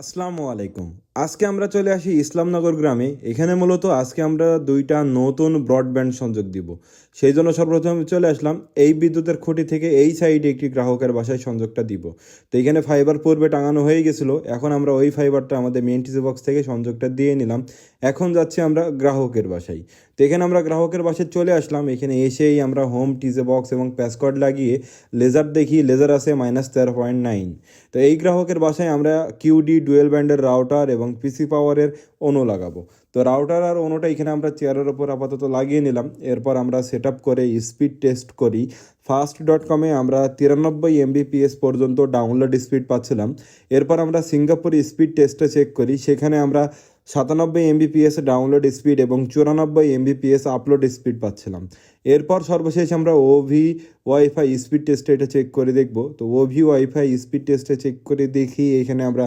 আসসালামু আলাইকুম। আজকে আমরা চলে আসি ইসলামনগর গ্রামে। এখানে মূলত আজকে আমরা দুইটা নতুন ব্রডব্যান্ড সংযোগ দিব। সেই জন্য সর্বপ্রথম চলে আসলাম এই বিদ্যুতের খুঁটি থেকে এই সাইডে একটি গ্রাহকের বাসায় সংযোগটা দিব। তো এখানে ফাইবার পূর্বে টাঙানো হয়ে গেছিলো, এখন আমরা ওই ফাইবারটা আমাদের মেইন টিসি বক্স থেকে সংযোগটা দিয়ে নিলাম। এখন যাচ্ছি আমরা গ্রাহকের বাসায়। তো এখানে আমরা গ্রাহকের বাসায় চলে আসলাম। এখানে এসেই আমরা হোম টিসি বক্স এবং প্যাসকর্ড লাগিয়ে লেজার দেখি, লেজার আছে -13.9। তো এই গ্রাহকের বাসায় আমরা কিউডি ডুয়েল ব্যান্ডের রাউটার এবং পিসি পাওয়ারের অনু লাগাবো। তো রাউটার আর অনুটা এখানে আমরা চেয়ারের ওপর আপাতত লাগিয়ে নিলাম। এরপর আমরা সেট আপ করে স্পিড টেস্ট করি। ফাস্ট.কমে আমরা 93 MBPS পর্যন্ত ডাউনলোড স্পিড পাচ্ছিলাম। এরপর আমরা সিঙ্গাপুর স্পিড টেস্টে চেক করি, সেখানে আমরা 97 MBPS ডাউনলোড স্পিড এবং 94 MBPS আপলোড স্পিড পাচ্ছিলাম। এরপর সর্বশেষ আমরা ওভি ওয়াইফাই স্পিড টেস্টে এটা চেক করে দেখব। তো ওভি ওয়াইফাই স্পিড টেস্টে চেক করে দেখি এখানে আমরা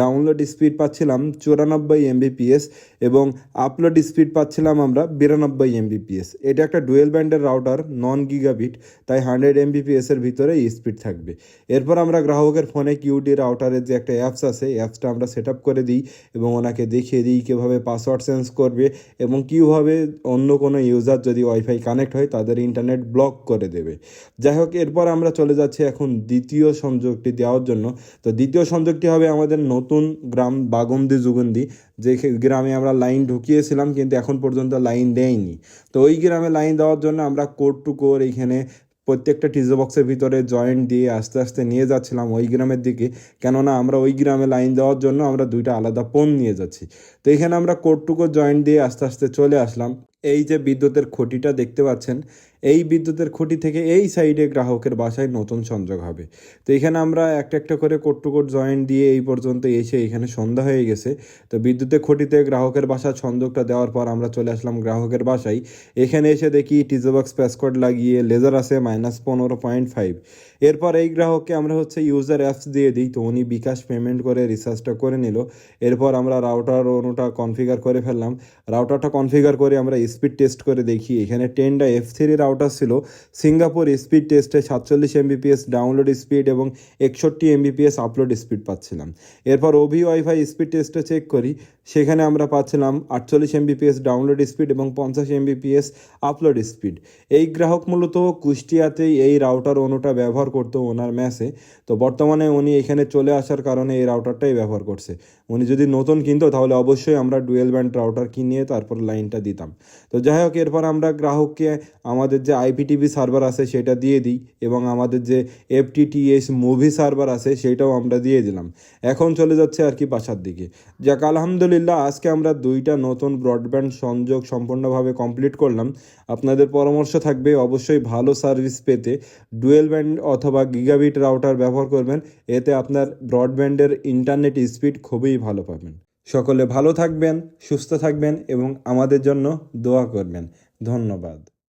ডাউনলোড স্পিড পাচ্ছিলাম 94 MBPS এবং আপলোড স্পিড পাচ্ছিলাম আমরা 92 MBPS। এটা একটা ডুয়েল ব্যান্ডের রাউটার, নন গিগাবিট, তাই 100 MBPS এর ভিতরে স্পিড থাকবে। এরপর আমরা গ্রাহকের ফোনে কিউডি রাউটারের যে একটা অ্যাপস আছে, অ্যাপসটা আমরা সেট আপ করে দিই এবং ওনাকে দেখিয়ে দিই কীভাবে পাসওয়ার্ড চেঞ্জ করবে এবং কীভাবে অন্য কোনো ইউজার যদি ওয়াইফাই কানেক্ট হয় তাদের ইন্টারনেট ব্লক করে দেবে। যাই হোক, এরপর আমরা চলে যাচ্ছি এখন দ্বিতীয় সংযোগটি দেওয়ার জন্য। তো দ্বিতীয় সংযোগটি হবে আমাদের নতুন গ্রাম বাগন্দি যুগন্দি, যে গ্রামে আমরা লাইন ঢুকিয়েছিলাম কিন্তু এখন পর্যন্ত লাইন দেয়নি। তো ওই গ্রামে লাইন দেওয়ার জন্য আমরা কোর টু কোর এইখানে প্রত্যেকটা টিজো বক্সের ভিতরে জয়েন্ট দিয়ে আস্তে আস্তে নিয়ে যাচ্ছিলাম ওই গ্রামের দিকে, কেননা আমরা ওই গ্রামে লাইন দেওয়ার জন্য আমরা দুইটা আলাদা পোন নিয়ে যাচ্ছি। তো এখানে আমরা কোর টু কোর জয়েন্ট দিয়ে আস্তে আস্তে চলে আসলাম। এই যে বিদ্যুতের খুঁটিটা দেখতে পাচ্ছেন, এই বিদ্যুতের খুঁটি থেকে এই সাইডে গ্রাহকের বাসায় নতুন সংযোগ হবে। তো এখানে আমরা একটা একটা করে কোট টু কোট জয়েন্ট দিয়ে এই পর্যন্ত এসে এখানে সন্ধ্যা হয়ে গেছে। তো বিদ্যুতের খুঁটিতে গ্রাহকের বাসার সংযোগটা দেওয়ার পর আমরা চলে আসলাম গ্রাহকের বাসায়। এখানে এসে দেখি টিজো বক্স প্যাসকোড লাগিয়ে লেজার আছে -15.5। এরপর এই গ্রাহককে আমরা ইউজার অ্যাপস দিয়ে দিই। তো উনি বিকাশ পেমেন্ট করে রিচার্জটা করে নিল। এরপর আমরা রাউটার অনুটা কনফিগার করে ফেললাম। রাউটারটা কনফিগার করে আমরা স্পিড টেস্ট করে দেখি। এখানে 10টা F3 রাউটার ছিল। সিঙ্গাপুর স্পিড টেস্টে 47 MBPS ডাউনলোড স্পিড এবং 61 MBPS আপলোড স্পিড পাচ্ছিলাম। এরপর ওভি ওয়াইফাই স্পিড টেস্টে চেক করি, সেখানে আমরা পাচ্ছিলাম 48 MBPS ডাউনলোড স্পিড এবং 50 MBPS আপলোড স্পিড। এই গ্রাহক মূলত কুষ্টিয়াতেই এই রাউটার অনুটা ব্যবহার করতো ওনার ম্যাসে। তো বর্তমানে উনি এখানে চলে আসার কারণে এই রাউটারটাই ব্যবহার করছে। উনি যদি নতুন কিনতো তাহলে অবশ্যই আমরা ডুয়েল ব্যান্ড রাউটার কিনিয়ে তারপর লাইনটা দিতাম। তো যাই হোক, এরপর আমরা গ্রাহককে আমাদের যে IPTV সার্ভার আছে সেটা দিয়ে দিই এবং আমাদের যে FTTH মুভি সার্ভার আছে সেটাও আমরা দিয়ে দিলাম। এখন চলে যাচ্ছে আর কি বাসার দিকে। যাক, আলহামদুলিল্লাহ, আজকে আমরা দুইটা নতুন ব্রডব্যান্ড সংযোগ সম্পূর্ণভাবে কমপ্লিট করলাম। আপনাদের পরামর্শ থাকবে অবশ্যই ভালো সার্ভিস পেতে ডুয়েল ব্যান্ড অথবা গিগাবিট রাউটার ব্যবহার করবেন। এতে আপনার ব্রডব্যান্ডের ইন্টারনেট স্পিড খুবই ভালো পাবেন। সকলে ভালো থাকবেন, সুস্থ থাকবেন এবং আমাদের জন্য দোয়া করবেন। ধন্যবাদ।